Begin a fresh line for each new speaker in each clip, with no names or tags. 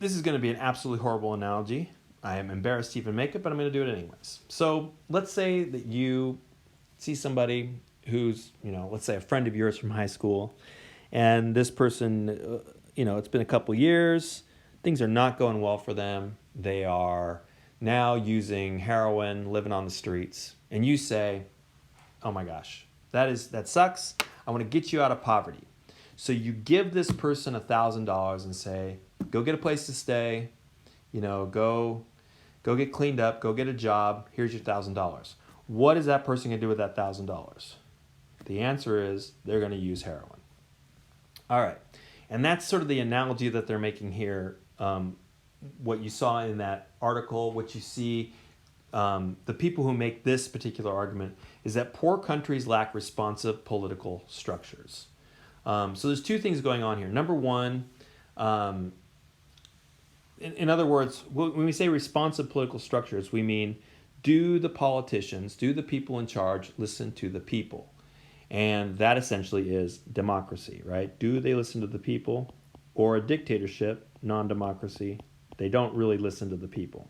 this is going to be an absolutely horrible analogy. I am embarrassed to even make it, but I'm going to do it anyways. So let's say that you see somebody who's, let's say a friend of yours from high school, and this person, it's been a couple years, things are not going well for them. They are now using heroin, living on the streets, and you say, oh my gosh, that sucks. I want to get you out of poverty. So you give this person $1,000 and say, go get a place to stay, go get cleaned up, go get a job, here's your $1,000. What is that person going to do with that $1,000? The answer is they're going to use heroin. All right. And that's sort of the analogy that they're making here. What you saw in that article, what you see, the people who make this particular argument is that poor countries lack responsive political structures. So there's two things going on here. Number one, in other words, when we say responsive political structures, we mean do the politicians, do the people in charge listen to the people? And that essentially is democracy, right? Do they listen to the people? Or a dictatorship, non-democracy, they don't really listen to the people.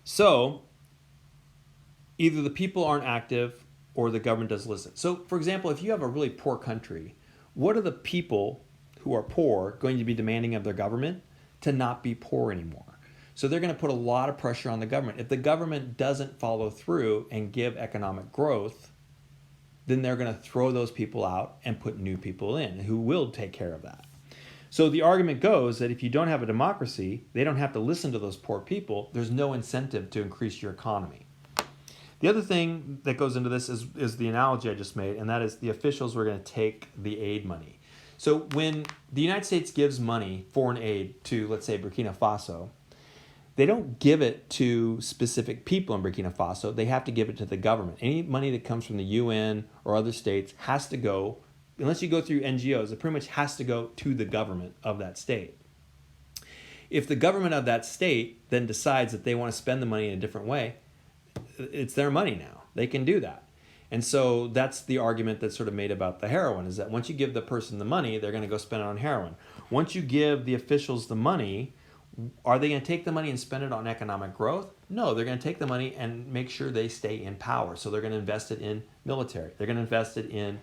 So either the people aren't active or the government doesn't listen. So, for example, if you have a really poor country, what are the people who are poor going to be demanding of their government? To not be poor anymore. So they're going to put a lot of pressure on the government. If the government doesn't follow through and give economic growth, then they're going to throw those people out and put new people in who will take care of that. So the argument goes that if you don't have a democracy, they don't have to listen to those poor people. There's no incentive to increase your economy. The other thing that goes into this is the analogy I just made, and that is the officials were going to take the aid money. So when the United States gives money, foreign aid, to, let's say, Burkina Faso, they don't give it to specific people in Burkina Faso. They have to give it to the government. Any money that comes from the UN or other states has to go, unless you go through NGOs, it pretty much has to go to the government of that state. If the government of that state then decides that they want to spend the money in a different way, it's their money now. They can do that. And so that's the argument that's sort of made about the heroin, is that once you give the person the money, they're going to go spend it on heroin. Once you give the officials the money, are they going to take the money and spend it on economic growth? No, they're going to take the money and make sure they stay in power. So they're going to invest it in military. They're going to invest it in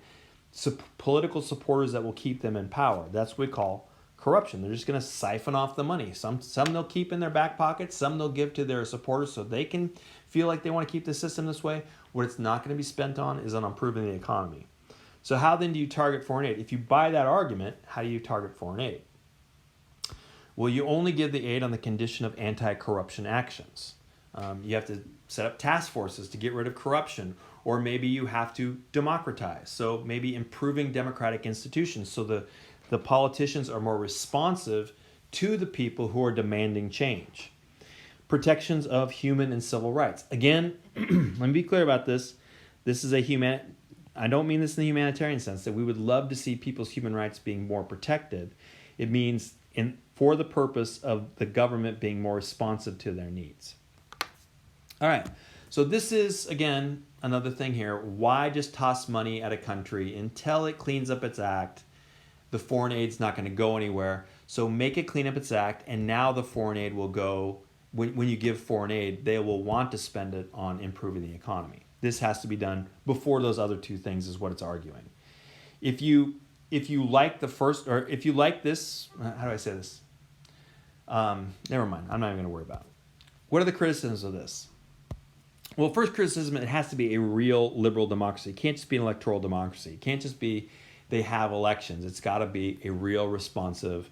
political supporters that will keep them in power. That's what we call corruption. They're just going to siphon off the money. Some they'll keep in their back pocket. Some they'll give to their supporters so they can feel like they want to keep the system this way. What it's not going to be spent on is on improving the economy. So how then do you target foreign aid? If you buy that argument, how do you target foreign aid? Well, you only give the aid on the condition of anti-corruption actions. You have to set up task forces to get rid of corruption, or maybe you have to democratize. So maybe improving democratic institutions so the politicians are more responsive to the people who are demanding change. Protections of human and civil rights. Again, let me be clear about this. This is I don't mean this in the humanitarian sense, that we would love to see people's human rights being more protected. It means for the purpose of the government being more responsive to their needs. All right, so this is, again, another thing here. Why just toss money at a country until it cleans up its act? The foreign aid's not going to go anywhere. So make it clean up its act, and now the foreign aid will go, when you give foreign aid, they will want to spend it on improving the economy. This has to be done before those other two things is what it's arguing. If you like the first, or if you like this, how do I say this? Never mind, I'm not even going to worry about it. What are the criticisms of this? Well, first criticism, it has to be a real liberal democracy. It can't just be an electoral democracy. It can't just be they have elections. It's got to be a real responsive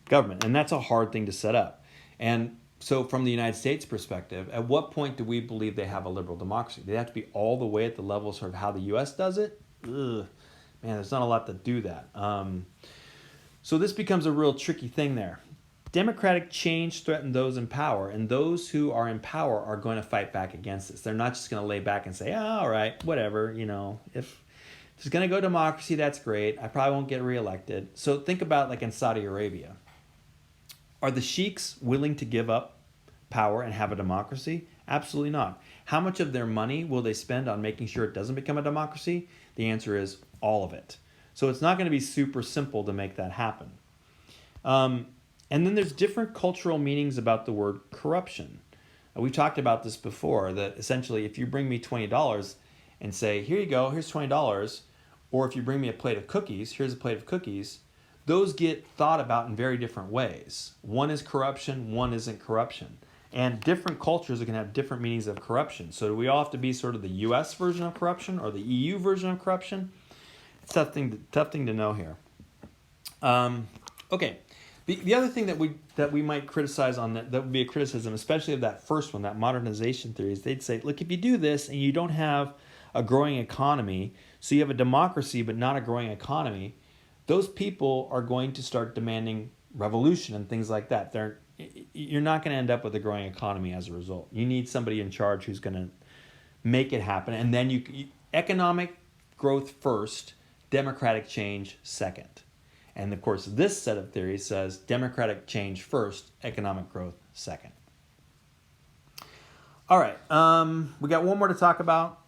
government. And that's a hard thing to set up. And so from the United States perspective, at what point do we believe they have a liberal democracy? They have to be all the way at the level of sort of how the U.S. does it? Ugh. Man, there's not a lot to do that. So this becomes a real tricky thing there. Democratic change threatens those in power, and those who are in power are going to fight back against this. They're not just going to lay back and say, all right, whatever, if it's going to go democracy, that's great. I probably won't get reelected. So think about like in Saudi Arabia. Are the sheiks willing to give up power and have a democracy? Absolutely not. How much of their money will they spend on making sure it doesn't become a democracy? The answer is all of it. So it's not going to be super simple to make that happen. And then there's different cultural meanings about the word corruption. We've talked about this before, that essentially if you bring me $20 and say, here you go, here's $20, or if you bring me a plate of cookies, here's a plate of cookies, those get thought about in very different ways. One is corruption, one isn't corruption. And different cultures are going to have different meanings of corruption. So do we all have to be sort of the US version of corruption or the EU version of corruption? It's a tough thing to know here. Okay. The other thing that we might criticize on that would be a criticism, especially of that first one, that modernization theory, is they'd say, look, if you do this and you don't have a growing economy, so you have a democracy but not a growing economy, those people are going to start demanding revolution and things like that. You're not going to end up with a growing economy as a result. You need somebody in charge who's going to make it happen, and then you economic growth first, democratic change second. And of course, this set of theories says democratic change first, economic growth second. All right, we got one more to talk about.